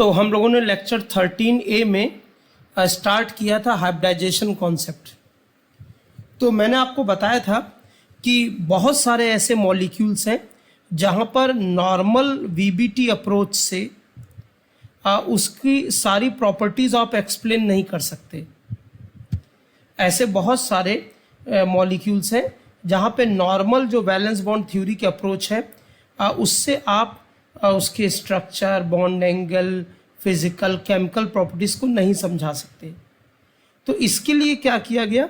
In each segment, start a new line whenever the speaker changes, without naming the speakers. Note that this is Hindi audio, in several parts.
तो हम लोगों ने लेक्चर 13A में स्टार्ट किया था हाइब्रिडाइजेशन कॉन्सेप्ट। तो मैंने आपको बताया था कि बहुत सारे ऐसे मॉलिक्यूल्स हैं जहाँ पर नॉर्मल वीबीटी अप्रोच से उसकी सारी प्रॉपर्टीज़ आप एक्सप्लेन नहीं कर सकते। ऐसे बहुत सारे मॉलिक्यूल्स हैं जहाँ पे नॉर्मल जो वैलेंस बॉन्ड थ्योरी की अप्रोच है उससे आप उसके structure, bond angle, physical, chemical properties को नहीं समझा सकते। तो इसके लिए क्या किया गया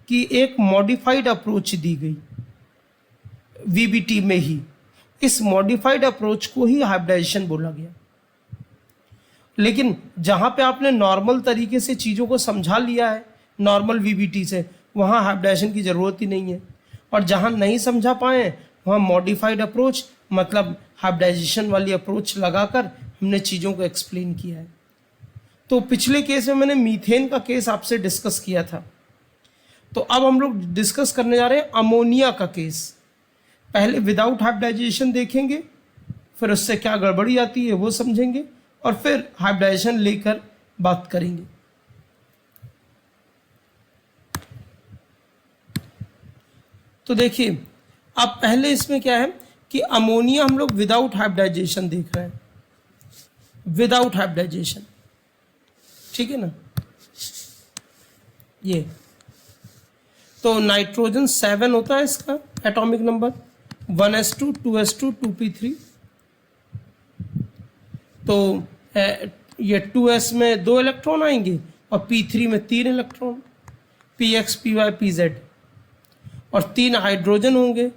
कि एक मॉडिफाइड अप्रोच दी गई वीबीटी में ही। इस मॉडिफाइड अप्रोच को ही हाइब्रिडाइजेशन बोला गया। लेकिन जहाँ पे आपने नॉर्मल तरीके से चीज़ों को समझा लिया है नॉर्मल वीबीटी से, वहाँ हाइब्रिडाइजेशन की ज़रूरत ही नहीं है। और जहाँ नहीं समझा पाए वहाँ मॉडिफाइड अप्रोच मतलब हाइब्रिडाइजेशन वाली अप्रोच लगाकर हमने चीज़ों को एक्सप्लेन किया है। तो पिछले केस में मैंने मीथेन का केस आपसे डिस्कस किया था। तो अब हम लोग डिस्कस करने जा रहे हैं अमोनिया का केस। पहले विदाउट हाइब्रिडाइजेशन देखेंगे, फिर उससे क्या गड़बड़ी आती है वो समझेंगे, और फिर हाइब्रिडाइजेशन लेकर बात करेंगे। तो देखिए, अब पहले इसमें क्या है कि अमोनिया हम लोग विदाउट हाइब्रिडाइजेशन देख रहे हैं, विदाउट हाइब्रिडाइजेशन, ठीक है ना। ये तो नाइट्रोजन 7 होता है इसका atomic number, 1s2 2s2 2p3। तो ये 2s में 2 इलेक्ट्रॉन आएंगे और p3 में 3 इलेक्ट्रॉन, px py pz, और 3 हाइड्रोजन होंगे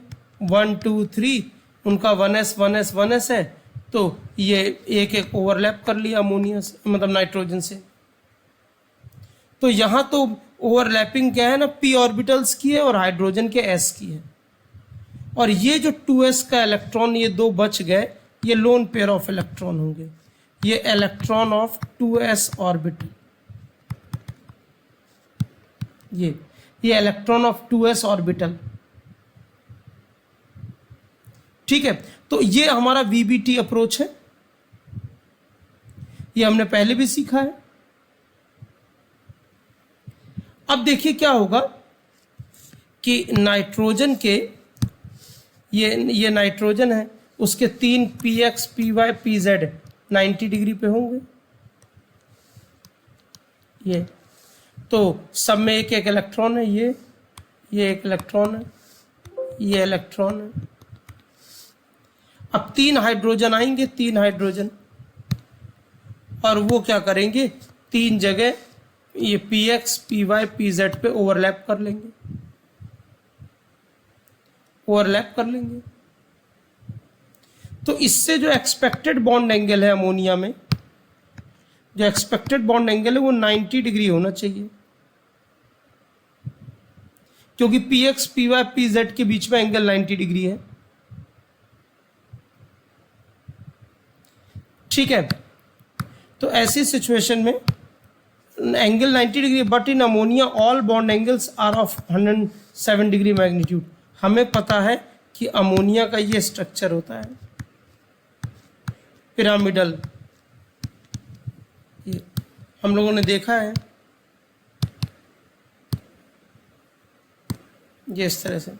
1 2 3, उनका 1s 1s 1s है। तो ये एक एक ओवरलैप कर लिया अमोनिया से, मतलब नाइट्रोजन से। तो यहाँ तो ओवरलैपिंग क्या है ना, p ऑर्बिटल्स की है और हाइड्रोजन के s की है। और ये जो 2s का इलेक्ट्रॉन, ये 2 बच गए, ये लोन पेयर ऑफ इलेक्ट्रॉन होंगे, ये इलेक्ट्रॉन ऑफ 2s ऑर्बिटल, ये इलेक्ट्रॉन ऑफ 2s ऑर्बिटल, ठीक है। तो ये हमारा वीबीटी अप्रोच है, ये हमने पहले भी सीखा है। अब देखिए क्या होगा कि नाइट्रोजन के ये नाइट्रोजन है, उसके 3 px py pz 90 डिग्री पे होंगे। ये तो सब में एक एक इलेक्ट्रॉन है, ये एक इलेक्ट्रॉन है, ये इलेक्ट्रॉन है। अब 3 हाइड्रोजन आएंगे, 3 हाइड्रोजन, और वो क्या करेंगे, 3 जगह ये px py pz पे ओवरलैप कर लेंगे, ओवरलैप कर लेंगे। तो इससे जो एक्सपेक्टेड बॉन्ड एंगल है अमोनिया में, जो एक्सपेक्टेड बॉन्ड एंगल है वो 90 डिग्री होना चाहिए, क्योंकि px py pz के बीच में एंगल 90 डिग्री है, ठीक है। तो ऐसी सिचुएशन में angle 90 degree, but in ammonia all bond angles are of 107 degree magnitude. हमें पता है कि अमोनिया का ये स्ट्रक्चर होता है पिरामिडल, ये हम लोगों ने देखा है, ये इस तरह से।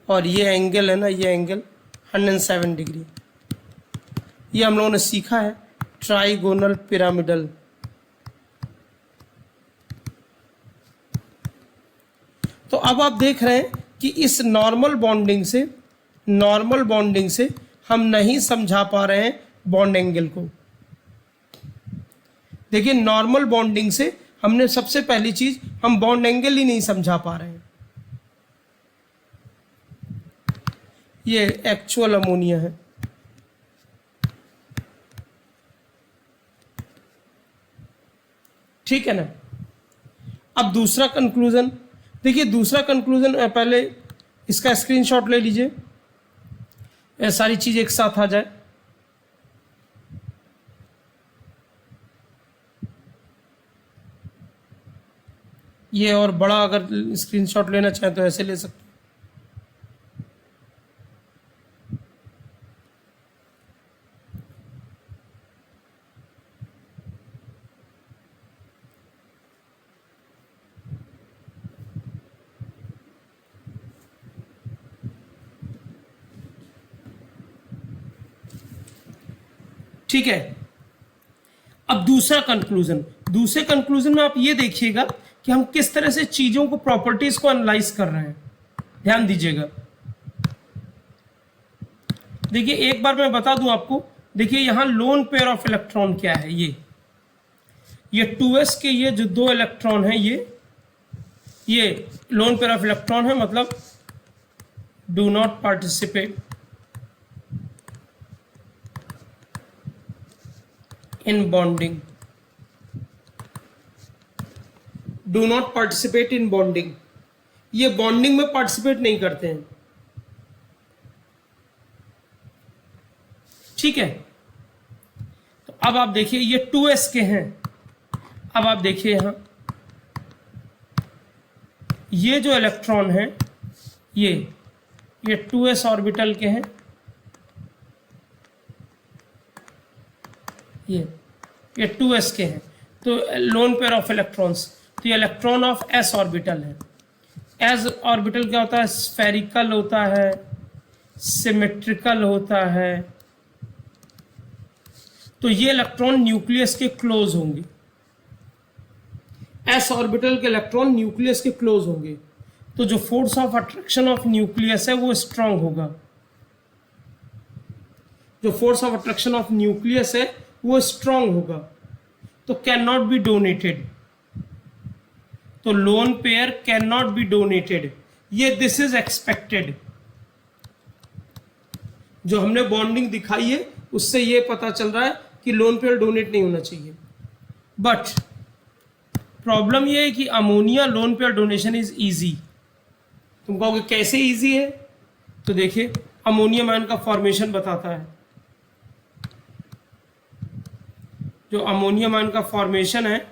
और ये एंगल है ना, ये एंगल 107 डिग्री, ये हम लोगों ने सीखा है ट्राइगोनल पिरामिडल। तो अब आप देख रहे हैं कि इस नॉर्मल बॉन्डिंग से हम नहीं समझा पा रहे हैं बॉन्ड एंगल को। देखिए, नॉर्मल बॉन्डिंग से हमने सबसे पहली चीज, हम बॉन्ड एंगल ही नहीं समझा पा रहे हैं। ये एक्चुअल अमोनिया है, ठीक है ना। अब दूसरा कंक्लूजन देखिए, दूसरा कंक्लूजन पहले इसका स्क्रीनशॉट ले लीजिए, सारी चीज एक साथ आ जाए। ये और बड़ा अगर स्क्रीनशॉट लेना चाहें तो ऐसे ले सकते हैं। ठीक है। अब दूसरे कंक्लूजन में आप ये देखिएगा कि हम किस तरह से चीजों को, प्रॉपर्टीज को एनालाइज कर रहे हैं। ध्यान दीजिएगा। देखिए एक बार मैं बता दूं आपको, देखिए यहां लोन पेयर ऑफ इलेक्ट्रॉन क्या है, ये 2s के ये जो 2 इलेक्ट्रॉन है, ये लोन पेयर ऑफ इलेक्ट्रॉन है, मतलब do not participate in bonding, do not participate in bonding, ये बॉन्डिंग में पार्टिसिपेट नहीं करते हैं। ठीक है। तो अब आप देखिए ये 2s के हैं। अब आप देखिए यहां ये जो इलेक्ट्रॉन है ये 2s ऑर्बिटल के हैं, ये 2s के हैं। तो लोन पेयर ऑफ इलेक्ट्रॉन्स, तो ये इलेक्ट्रॉन ऑफ s ऑर्बिटल है। s ऑर्बिटल क्या होता है? स्फेरिकल होता है, सिमेट्रिकल होता है। तो ये इलेक्ट्रॉन न्यूक्लियस के क्लोज होंगे, s ऑर्बिटल के इलेक्ट्रॉन न्यूक्लियस के क्लोज होंगे। तो जो force of attraction of nucleus है वो स्ट्रांग होगा, जो force of attraction of nucleus है वो स्ट्रांग होगा। तो कैन नॉट बी डोनेटेड, तो lone pair can not be donated, ये दिस इज एक्सपेक्टेड। जो हमने बॉन्डिंग दिखाई है उससे ये पता चल रहा है कि लोन पेयर डोनेट नहीं होना चाहिए। बट प्रॉब्लम ये है कि ammonia lone pair donation is easy. तुम कहोगे कैसे इजी है? तो देखिए अमोनियम आयन का फॉर्मेशन बताता है। जो अमोनियम आयन का फॉर्मेशन है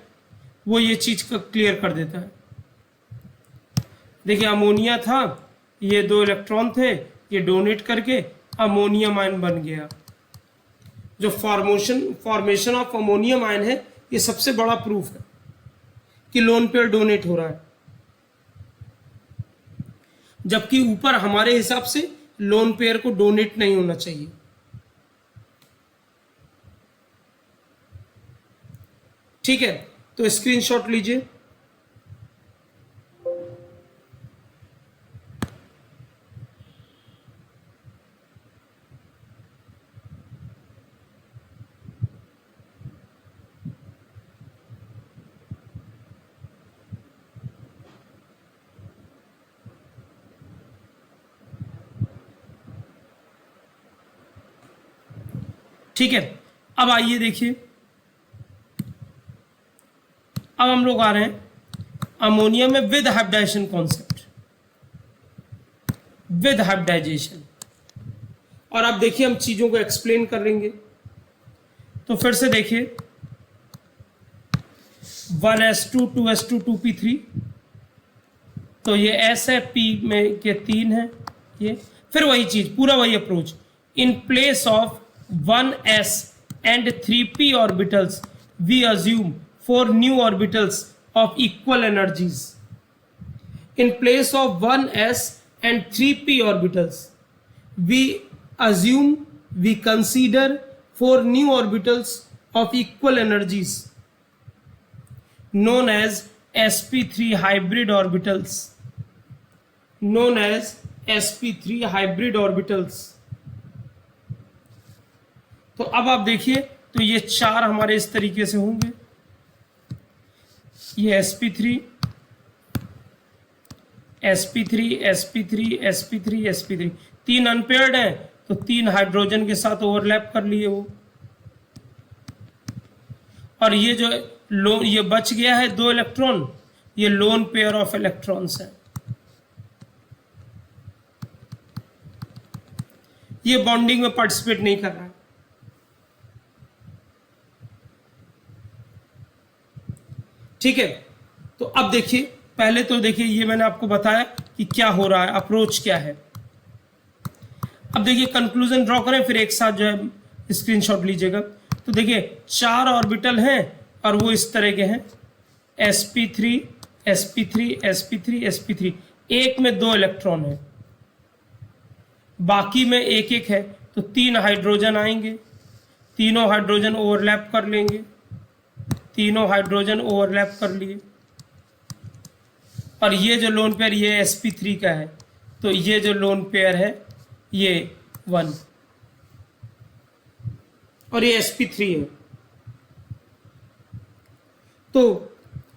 वो ये चीज का क्लियर कर देता है। देखिए अमोनिया था, ये 2 इलेक्ट्रॉन थे, ये डोनेट करके अमोनियम आयन बन गया। जो फॉर्मेशन ऑफ अमोनियम आयन है ये सबसे बड़ा प्रूफ है कि लोन पेयर डोनेट हो रहा है, जबकि ऊपर हमारे हिसाब से लोन पेयर को डोनेट नहीं होना चाहिए। ठीक है, तो स्क्रीनशॉट लीजिए। ठीक है, अब आइए देखिए, अब हम लोग आ रहे हैं अमोनिया में with hybridization concept, with hybridization. और अब देखिए हम चीजों को एक्सप्लेन करेंगे। तो फिर से देखिए 1s2 2s2 2p3, तो ये s है, p में के 3 है, ये फिर वही चीज, पूरा वही approach. In place of 1s and 3p orbitals we assume 4 new orbitals of equal energies. In place of 1s and 3p orbitals we consider 4 new orbitals of equal energies known as sp3 hybrid orbitals, known as sp3 hybrid orbitals। तो अब आप देखिए, तो ये 4 हमारे इस तरीके से होंगे, ये sp3 sp3 sp3 sp3 sp3, 3 unpaired है तो 3 हाइड्रोजन के साथ ओवरलैप कर लिए वो। और ये जो ये बच गया है 2 इलेक्ट्रॉन, ये लोन पेयर ऑफ इलेक्ट्रॉन्स है। ये बॉन्डिंग में पार्टिसिपेट नहीं कर रहा है। ठीक है, तो अब देखिए, पहले तो देखिए ये मैंने आपको बताया कि क्या हो रहा है, अप्रोच क्या है। अब देखिए कंक्लूजन ड्रॉ करें, फिर एक साथ जो है स्क्रीनशॉट लीजिएगा। तो देखिए 4 ऑर्बिटल हैं और वो इस तरह के हैं, sp3 sp3 sp3 sp3, एक में 2 इलेक्ट्रॉन है, बाकी में एक एक है, तो 3 हाइड्रोजन आएंगे, तीनों हाइड्रोजन ओवरलैप कर लेंगे, तीनों हाइड्रोजन ओवरलैप कर लिए, और ये जो लोन पेयर ये sp3 का है, तो ये जो लोन पेयर है ये 1 और ये sp3 है। तो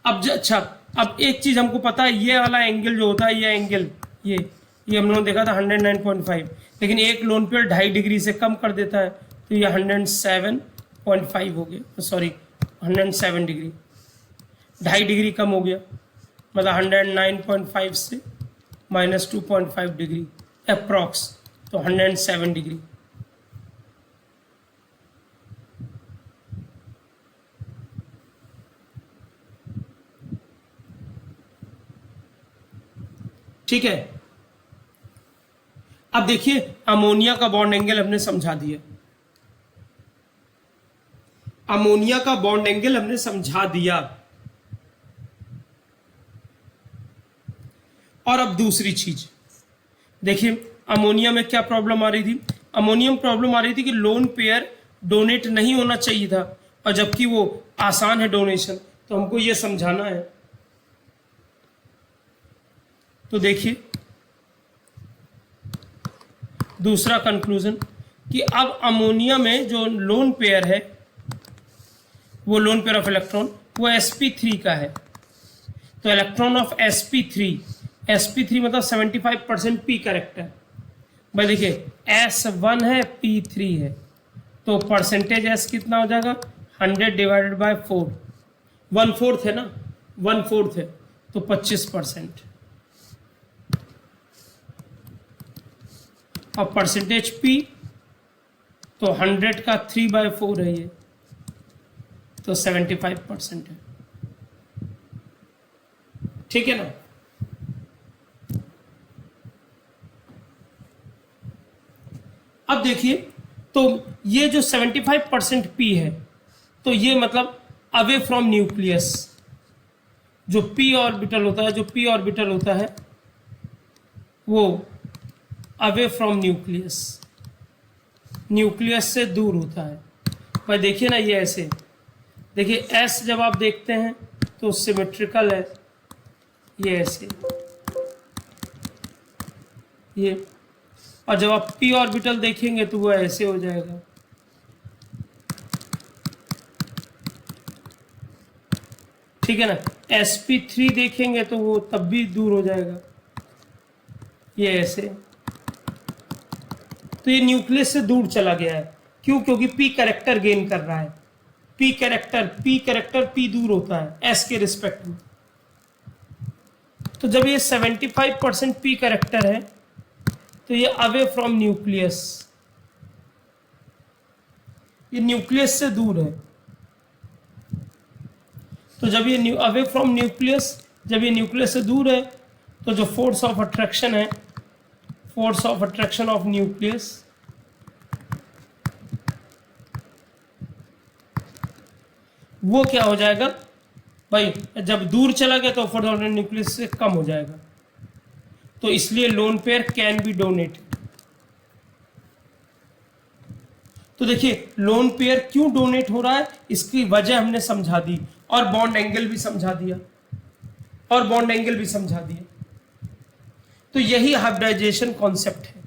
अब अच्छा, अब एक चीज हमको पता है, ये वाला एंगल जो होता है, ये एंगल ये हम लोगों ने देखा था 109.5, लेकिन एक लोन पेयर 2.5 डिग्री से कम कर देता है, तो ये 107.5 हो गया, सॉरी 107 डिग्री, 2.5 डिग्री कम हो गया, मतलब 109.5 से -2.5 डिग्री अप्रॉक्स, तो 107 डिग्री। ठीक है, अब देखिए अमोनिया का बॉन्ड एंगल हमने समझा दिया, अमोनिया का बॉन्ड एंगल हमने समझा दिया। और अब दूसरी चीज देखिए, अमोनिया में क्या प्रॉब्लम आ रही थी, अमोनिया में प्रॉब्लम आ रही थी कि लोन पेयर डोनेट नहीं होना चाहिए था, और जबकि वो आसान है डोनेशन, तो हमको ये समझाना है। तो देखिए दूसरा कंक्लूजन कि अब अमोनिया में जो लोन पेयर है, वो लोन पेयर ऑफ इलेक्ट्रॉन वो sp3 का है, तो इलेक्ट्रॉन ऑफ sp3 मतलब 75% p कैरेक्टर। भाई देखिए s1 है p3 है, तो परसेंटेज s कितना हो जाएगा 100 डिवाइडेड बाय 4, 1/4 है ना, 1/4 है, तो 25%। और परसेंटेज p तो 100 का 3/4 है ये, तो 75% है। ठीक है ना। अब देखिए, तो ये जो 75% p है, तो ये मतलब अवे फ्रॉम न्यूक्लियस, जो p ऑर्बिटल होता है, जो p ऑर्बिटल होता है वो अवे फ्रॉम न्यूक्लियस, न्यूक्लियस से दूर होता है। भाई देखिए ना, ये ऐसे देखिए s जब आप देखते हैं तो सिमेट्रिकल है, ये ऐसे ये, और जब आप p ऑर्बिटल देखेंगे तो वो ऐसे हो जाएगा। ठीक है ना, sp3 देखेंगे तो वो तब भी दूर हो जाएगा, ये ऐसे। तो ये न्यूक्लियस से दूर चला गया है, क्यों? क्योंकि p कैरेक्टर गेन कर रहा है, p कैरेक्टर p दूर होता है s के रिस्पेक्ट में। तो जब ये 75% p कैरेक्टर है, तो ये अवे फ्रॉम न्यूक्लियस, ये न्यूक्लियस से दूर है। तो जब ये अवे फ्रॉम न्यूक्लियस, जब ये न्यूक्लियस से दूर है, तो जो फोर्स ऑफ अट्रैक्शन है, force of attraction of nucleus, वो क्या हो जाएगा भाई, जब दूर चला गया तो फोर्स ऑफ न्यूक्लियस से कम हो जाएगा। तो इसलिए lone pair can be donated. तो देखिए लोन पेयर क्यों डोनेट हो रहा है, इसकी वजह हमने समझा दी, और बॉन्ड एंगल भी समझा दिया, और बॉन्ड एंगल भी समझा दिया। तो यही हाइब्रिडाइजेशन कॉन्सेप्ट है।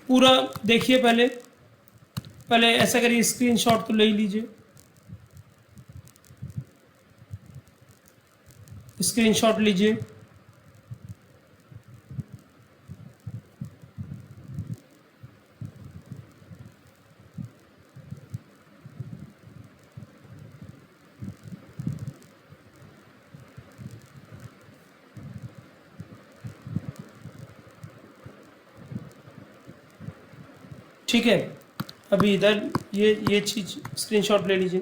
पूरा देखिए, पहले ऐसा करिए, स्क्रीनशॉट तो ले लीजिए, स्क्रीनशॉट लीजिए। ठीक है, अभी इधर ये चीज स्क्रीनशॉट ले लीजिए।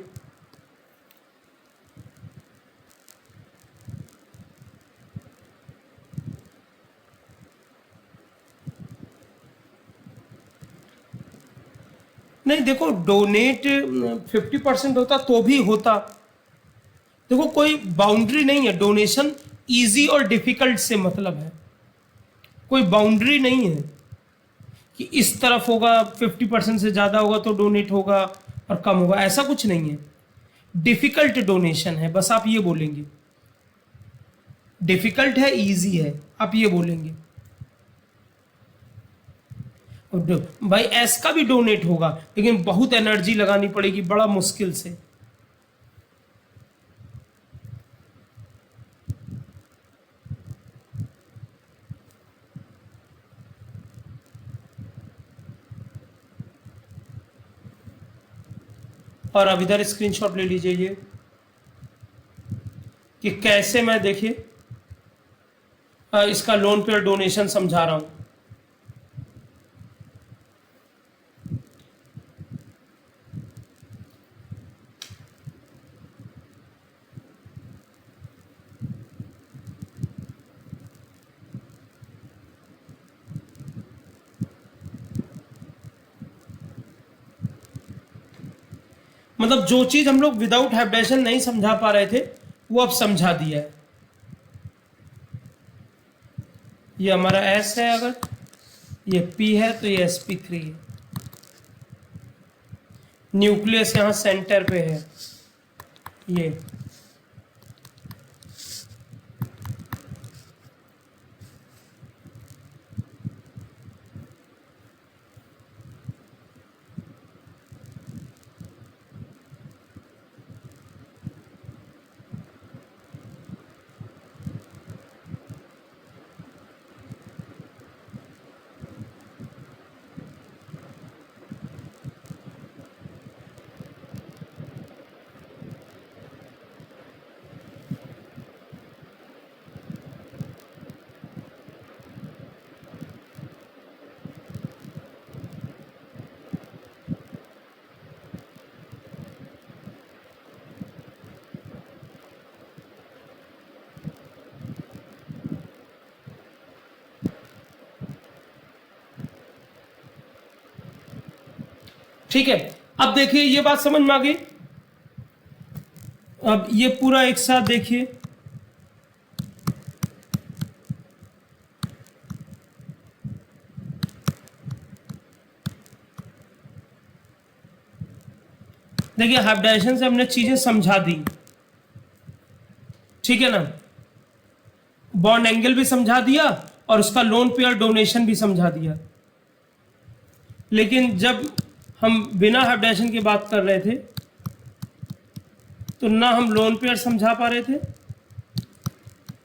नहीं देखो, डोनेट 50% होता तो भी होता, देखो कोई बाउंड्री नहीं है, डोनेशन इजी और डिफिकल्ट से मतलब है। कोई बाउंड्री नहीं है कि इस तरफ होगा 50% से ज़्यादा होगा तो डोनेट होगा और कम होगा, ऐसा कुछ नहीं है। डिफ़िकल्ट डोनेशन है, बस आप ये बोलेंगे। डिफ़िकल्ट है, इजी है, आप ये बोलेंगे। भाई एस का भी डोनेट होगा लेकिन बहुत एनर्जी लगानी पड़ेगी, बड़ा मुश्किल से। और अब इधर स्क्रीनशॉट ले लीजिए ये कि कैसे मैं देखिए इसका लोन पेयर डोनेशन समझा रहा हूं। मतलब जो चीज हम लोग विदाउट हाइब्रिडेशन नहीं समझा पा रहे थे वो अब समझा दिया है। ये हमारा S है, अगर ये P है तो ये sp3 है। न्यूक्लियस यहां सेंटर पे है ये। ठीक है, अब देखिए ये बात समझ में आ गई। अब ये पूरा एक साथ देखिए, देखिए हाइब्रिडाइजेशन से हमने चीजें समझा दी, ठीक है ना। बॉन्ड एंगल भी समझा दिया और उसका लोन पेयर डोनेशन भी समझा दिया। लेकिन जब हम बिना हाइब्रिडाइजेशन की बात कर रहे थे तो ना हम लोन पेयर समझा पा रहे थे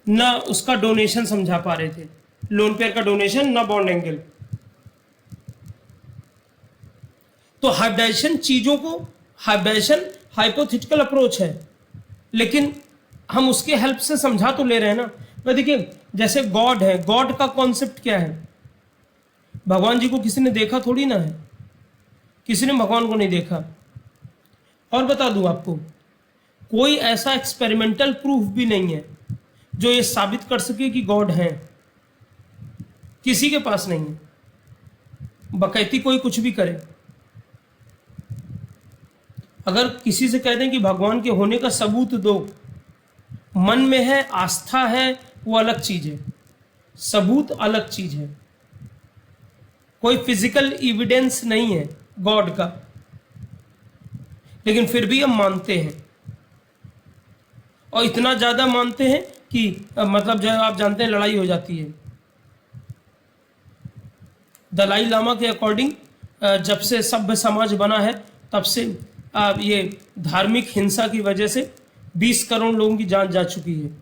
ना उसका डोनेशन समझा पा रहे थे, लोन पेयर का डोनेशन ना बॉन्ड एंगल। तो हाइब्रिडाइजेशन चीजों को, हाइब्रिडाइजेशन हाइपोथेटिकल अप्रोच है लेकिन हम उसके हेल्प से समझा तो ले रहे हैं ना। तो देखिए जैसे गॉड है, गॉड का कॉन्सेप्ट क्या है? भगवान जी को किसी ने देखा थोड़ी ना है, किसी ने भगवान को नहीं देखा। और बता दूं आपको, कोई ऐसा एक्सपेरिमेंटल प्रूफ भी नहीं है जो ये साबित कर सके कि गॉड है, किसी के पास नहीं है। बकैती कोई कुछ भी करे, अगर किसी से कह दें कि भगवान के होने का सबूत दो, मन में है, आस्था है, वो अलग चीज है, सबूत अलग चीज है। कोई फिजिकल एविडेंस नहीं है गॉड का, लेकिन फिर भी हम मानते हैं और इतना ज्यादा मानते हैं कि मतलब जो आप जानते हैं लड़ाई हो जाती है। दलाई लामा के अकॉर्डिंग जब से सभ्य समाज बना है तब से ये धार्मिक हिंसा की वजह से 20 करोड़ लोगों की जान जा चुकी है।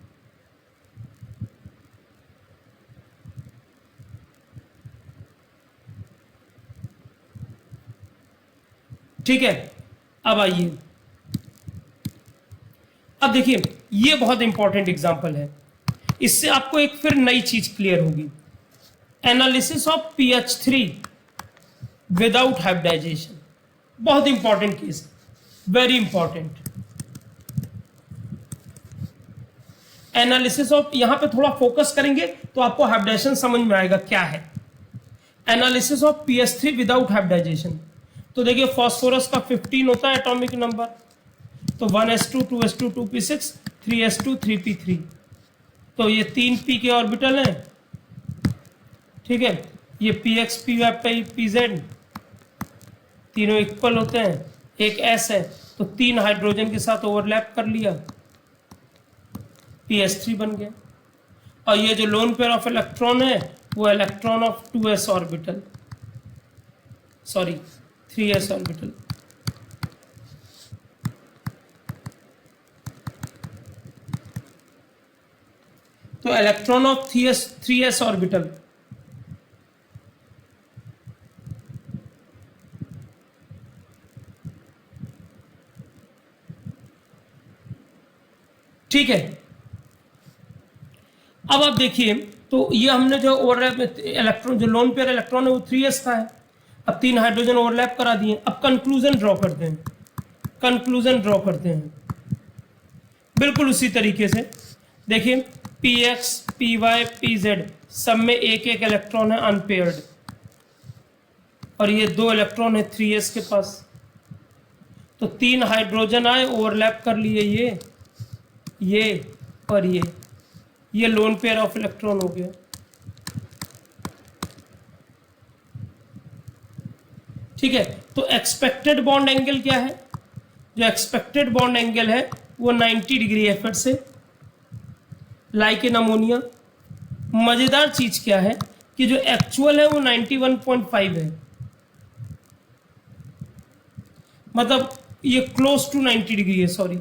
ठीक है, अब आइए, अब देखिए ये बहुत इंपॉर्टेंट एग्जांपल है, इससे आपको एक फिर नई चीज क्लियर होगी। Analysis of PH3 without hybridisation, बहुत important case, very important. Analysis of, यहां पे थोड़ा फोकस करेंगे तो आपको हाइब्रिडाइजेशन समझ में आएगा क्या है। Analysis of PH3 without hybridisation, तो देखिए फास्फोरस का 15 होता है एटॉमिक नंबर, तो 1s2 2s2 2p6 3s2 3p3, तो ये 3p के ऑर्बिटल हैं ठीक है, ये P X P Y P Z तीनों इक्वल होते हैं, एक एस है तो 3 हाइड्रोजन के साथ ओवरलैप कर लिया, pH3 बन गया। और ये जो लोन पेयर ऑफ इलेक्ट्रॉन है वो electron of 2s orbital, sorry 3s orbital. तो इलेक्ट्रॉन ऑफ 3s ऑर्बिटल ठीक है। अब आप देखिए, तो ये हमने जो ओवरलैप इलेक्ट्रॉन, जो लोन पेयर इलेक्ट्रॉन है वो 3s का है। अब 3 हाइड्रोजन ओवरलैप करा दिए। अब कंक्लूजन ड्रॉ करते हैं, कंक्लूजन ड्रॉ करते हैं बिल्कुल उसी तरीके से। देखिए px py pz सब में एक एक इलेक्ट्रॉन है अनपेयर्ड, और ये 2 इलेक्ट्रॉन है 3s के पास। तो 3 हाइड्रोजन आए, ओवरलैप कर लिए ये और ये लोन पेयर ऑफ इलेक्ट्रॉन हो गया। ठीक है, तो एक्सपेक्टेड बॉन्ड एंगल क्या है? जो एक्सपेक्टेड बॉन्ड एंगल है वो 90 डिग्री है। फिर से लाइक इन अमोनिया। मजेदार चीज क्या है कि जो एक्चुअल है वो 91.5 है, मतलब ये क्लोज टू 90 डिग्री है, सॉरी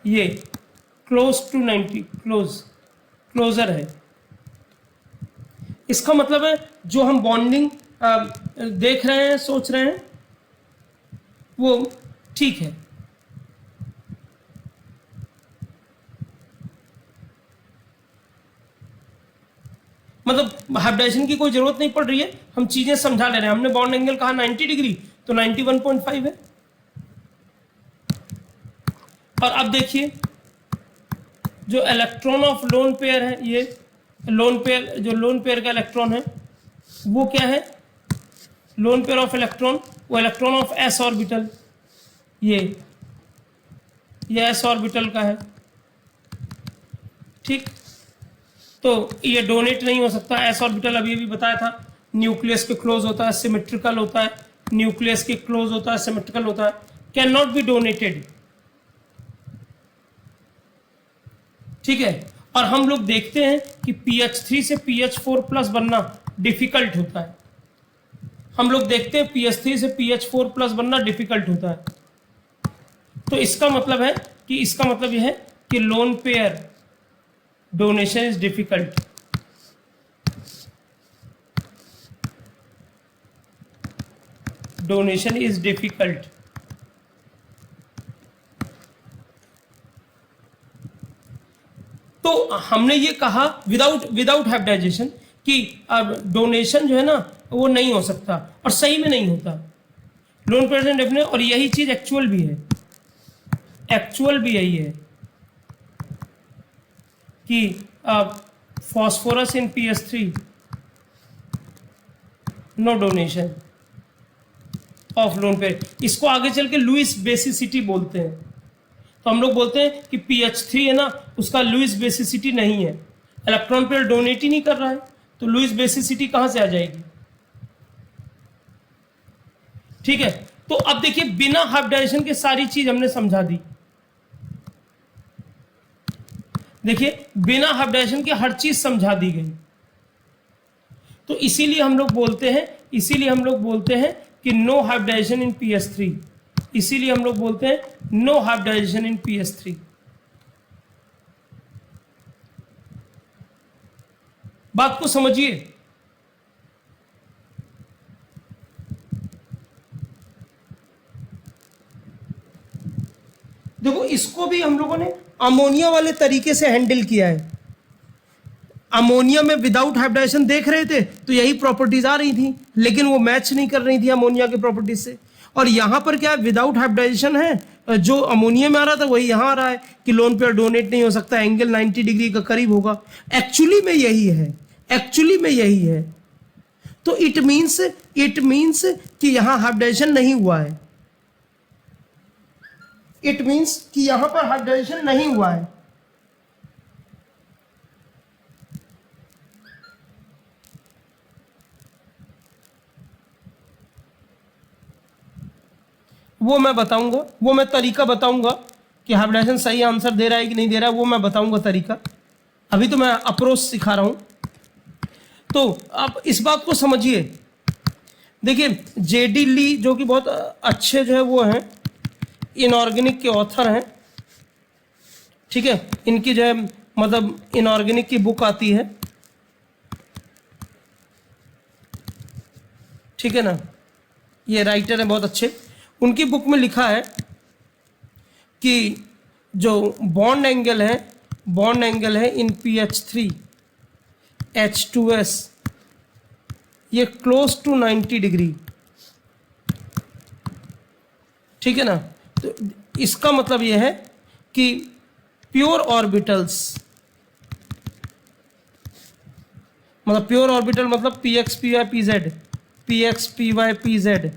ये क्लोज टू 90, क्लोजर है। इसका मतलब है जो हम बॉन्डिंग देख रहे हैं, सोच रहे हैं, वो ठीक है। मतलब हाइब्रिडाइजेशन की कोई जरूरत नहीं पड़ रही है, हम चीजें समझा ले रहे हैं। हमने बॉन्ड एंगल कहा 90 डिग्री, तो 91.5 है। और अब देखिए जो इलेक्ट्रॉन ऑफ लोन पेयर है, ये लोन पेयर, जो लोन पेयर का इलेक्ट्रॉन है वो क्या है? लोन पेयर ऑफ इलेक्ट्रॉन, वो इलेक्ट्रॉन ऑफ एस ऑर्बिटल, ये एस ऑर्बिटल का है। ठीक, तो ये डोनेट नहीं हो सकता। एस ऑर्बिटल अभी भी बताया था, न्यूक्लियस के क्लोज होता है, सिमेट्रिकल होता है, न्यूक्लियस के क्लोज होता है, सिमेट्रिकल होता है, कैन नॉट बी डोनेटेड। ठीक है, और हम लोग देखते हैं कि pH3 से pH4+ बनना डिफिकल्ट होता है। हम लोग देखते हैं pH3 से pH4+ बनना डिफिकल्ट होता है। तो इसका मतलब है कि, इसका मतलब यह है कि lone pair donation is difficult. Donation is difficult. तो हमने ये कहा विदाउट हाइब्रिडाइजेशन कि अब डोनेशन जो है ना वो नहीं हो सकता, और सही में नहीं होता। लोन पेयर डेफिनेट, और यही चीज एक्चुअल भी है, एक्चुअल भी यही है कि phosphorus in pH3 no donation of lone pair. इसको आगे चल के लुईस बेसिसिटी बोलते हैं। तो हम लोग बोलते हैं कि pH3 है ना, उसका लुईस बेसिसिटी नहीं है, इलेक्ट्रॉन पेयर डोनेट ही नहीं कर रहा है, तो लुईस बेसिसिटी कहां से आ जाएगी? ठीक है, तो अब देखिए बिना हाइब्रिडाइजेशन के सारी चीज हमने समझा दी। देखिए बिना हाइब्रिडाइजेशन के हर चीज समझा दी गई। तो इसीलिए हम लोग बोलते हैं कि नो हाइब्रिडाइजेशन इन pH3। इसीलिए हम लोग बोलते हैं नो हाइब्रिडाइजेशन इन pH3। बात को समझिए। देखो इसको भी हम लोगों ने अमोनिया वाले तरीके से हैंडल किया है। अमोनिया में विदाउट हाइब्रिडाइजेशन देख रहे थे तो यही प्रॉपर्टीज आ रही थी, लेकिन वो मैच नहीं कर रही थी अमोनिया के प्रॉपर्टीज से। और यहां पर क्या है, विदाउट हाइब्रिडाइजेशन है, जो अमोनिया में आ रहा था वही यहां आ रहा है कि लोन पेयर डोनेट नहीं हो सकता, एंगल 90 डिग्री का करीब होगा। एक्चुअली में यही है, एक्चुअली में यही है। तो इट मीन्स कि यहां हाइब्रिडाइजेशन नहीं हुआ है। इट मीन्स कि यहां पर हाइब्रिडाइजेशन नहीं हुआ है। वो मैं बताऊंगा, वो मैं तरीका बताऊंगा कि हाइब्रिडाइजेशन सही आंसर दे रहा है कि नहीं दे रहा है, वो मैं बताऊंगा तरीका। अभी तो मैं अप्रोच सिखा रहा हूं। तो आप इस बात को समझिए। देखिए जेडी ली जो कि बहुत अच्छे जो है वो हैं, इनऑर्गेनिक के ऑथर हैं, ठीक है। इनकी जो है मतलब इनऑर्गेनिक की बुक आती है, ठीक है ना। ये राइटर हैं बहुत अच्छे। उनकी बुक में लिखा है कि जो बॉन्ड एंगल है इन PH3 H2S ये क्लोज टू 90 डिग्री, ठीक है ना। तो इसका मतलब यह है कि प्योर ऑर्बिटल्स, मतलब प्योर ऑर्बिटल मतलब PX PY PZ, PX PY PZ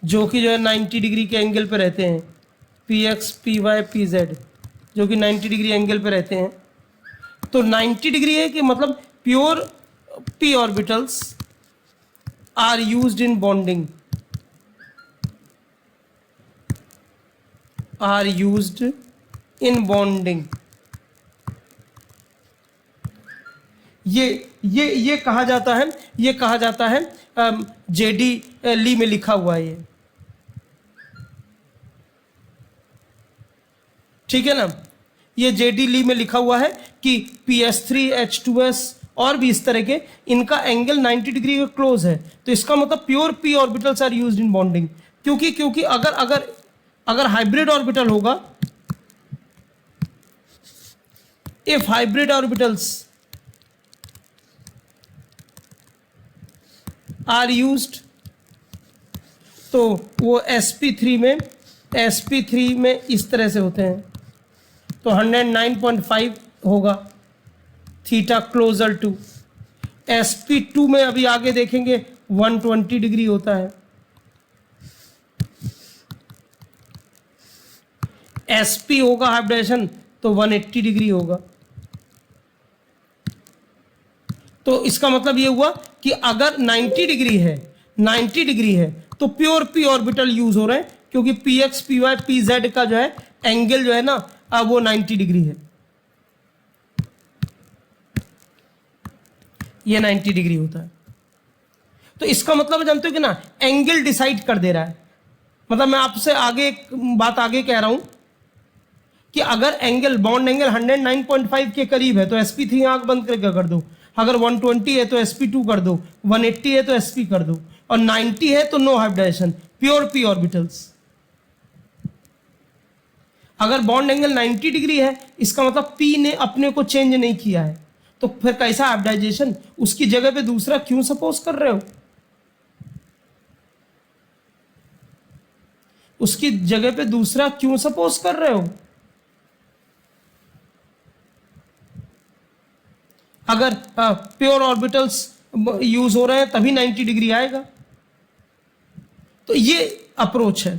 जो कि जो है 90 डिग्री के एंगल पे रहते हैं, PX PY PZ जो कि 90 डिग्री एंगल पे रहते हैं। तो 90 डिग्री है कि मतलब pure p orbitals are used in bonding, are used in bonding. ये कहा जाता है, ये कहा जाता है जेडी ली में लिखा हुआ है ये, ठीक है ना। ये जेडी ली में लिखा हुआ है कि PS3 H2S और भी इस तरह के इनका एंगल 90 डिग्री के क्लोज है। तो इसका मतलब pure p orbitals are used in bonding. क्योंकि अगर अगर अगर हाइब्रिड ऑर्बिटल होगा, if hybrid orbitals are used, तो वो sp3 में इस तरह से होते हैं। तो 109.5 होगा थीटा क्लोजर टू। sp2 में अभी आगे देखेंगे 120 डिग्री होता है। sp होगा हाइब्रिडेशन तो 180 डिग्री होगा। तो इसका मतलब ये हुआ कि अगर 90 डिग्री है तो प्योर p ऑर्बिटल यूज हो रहे हैं, क्योंकि PX PY PZ का जो है एंगल जो है ना वो 90 डिग्री है, ये 90 डिग्री होता है। तो इसका मतलब जानते हो कि ना एंगल डिसाइड कर दे रहा है। मतलब मैं आपसे आगे एक बात आगे कह रहा हूं कि अगर एंगल बॉन्ड एंगल 109.5 के करीब है तो sp3 आंख बंद करके कर दो, अगर 120 है तो sp2 कर दो, 180 है तो sp कर दो, और 90 है तो no hybridization, pure p orbitals. अगर बॉन्ड एंगल 90 डिग्री है इसका मतलब p ने अपने को चेंज नहीं किया है, तो फिर कैसा हाइब्रिडाइजेशन? उसकी जगह पे दूसरा क्यों सपोज कर रहे हो? उसकी जगह पे दूसरा क्यों सपोज कर रहे हो? अगर प्योर ऑर्बिटल्स यूज हो रहे हैं तभी 90 डिग्री आएगा। तो ये अप्रोच है।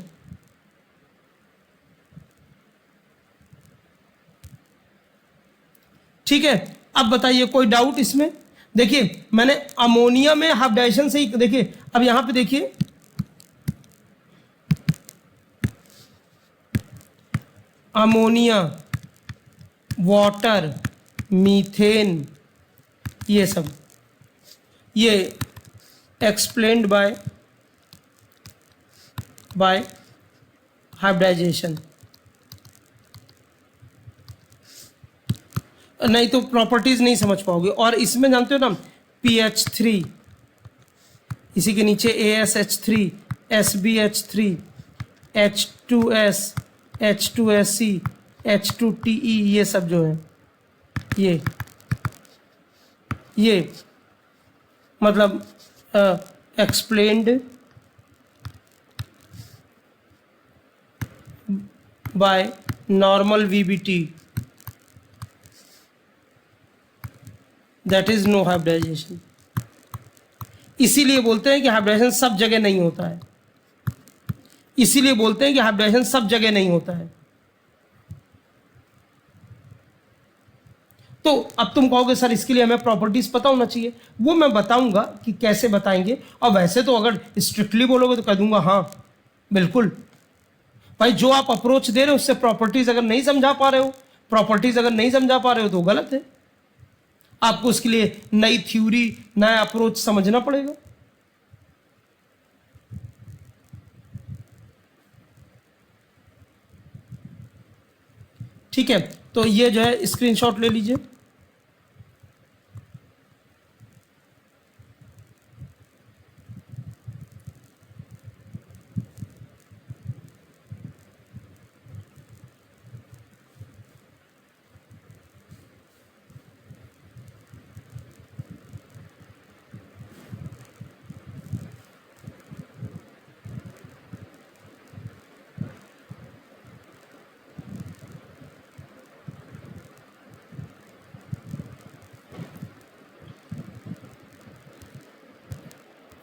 ठीक है, अब बताइए कोई डाउट इसमें? देखिए मैंने अमोनिया में हाइब्रिडाइजेशन से ही, देखिए अब यहां पे देखिए अमोनिया, वाटर, मीथेन, ये सब ये एक्सप्लेन्ड बाय हाइब्रिडाइजेशन। नहीं तो प्रॉपर्टीज नहीं समझ पाओगे। और इसमें जानते हो ना PH3, इसी के नीचे ASH3, SbH3, H2S, H2SC, H2TE, ये सब जो है ये मतलब explained by normal VBT, that is no hybridization. इसीलिए बोलते हैं कि हाइब्रिडाइजेशन सब जगह नहीं होता है। इसीलिए बोलते हैं कि हाइब्रिडाइजेशन सब जगह नहीं होता है। तो अब तुम कहोगे सर इसके लिए हमें प्रॉपर्टीज पता होना चाहिए, वो मैं बताऊंगा कि कैसे बताएंगे। और वैसे तो अगर स्ट्रिक्टली बोलोगे तो कह दूंगा हाँ बिल्कुल भाई, जो आप अप्रोच दे रहे हो उससे प्रॉपर्टीज अगर नहीं समझा पा रहे हो तो गलत है। आपको उसके लिए नई थ्योरी, नया अप्रोच समझना पड़ेगा। ठीक है, तो ये जो है स्क्रीनशॉट ले लीजिए।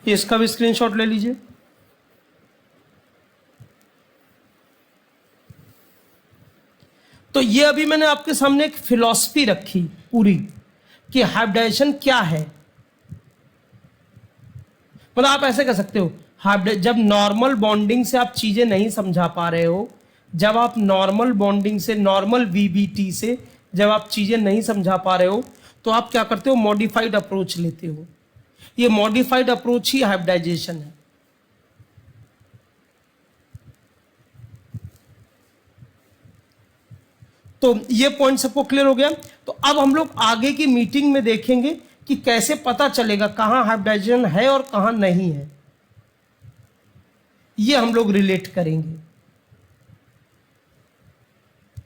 ये इसका भी स्क्रीनशॉट ले लीजिए। तो ये अभी मैंने आपके सामने एक फिलॉसफी रखी पूरी कि हाइब्रिडाइजेशन क्या है। मतलब आप ऐसे कह सकते हो, जब नॉर्मल बॉन्डिंग से आप चीजें नहीं समझा पा रहे हो, जब आप नॉर्मल बॉन्डिंग से, नॉर्मल वीबीटी से जब आप चीजें नहीं समझा पा रहे हो, तो आप क्या करते हो, मॉडिफाइड अप्रोच लेते हो। ये मॉडिफाइड अप्रोच ही हाइब्रिडाइजेशन है। तो ये पॉइंट सबको क्लियर हो गया। तो अब हम लोग आगे की मीटिंग में देखेंगे कि कैसे पता चलेगा कहां हाइब्रिडाइजेशन है और कहां नहीं है, ये हम लोग रिलेट करेंगे।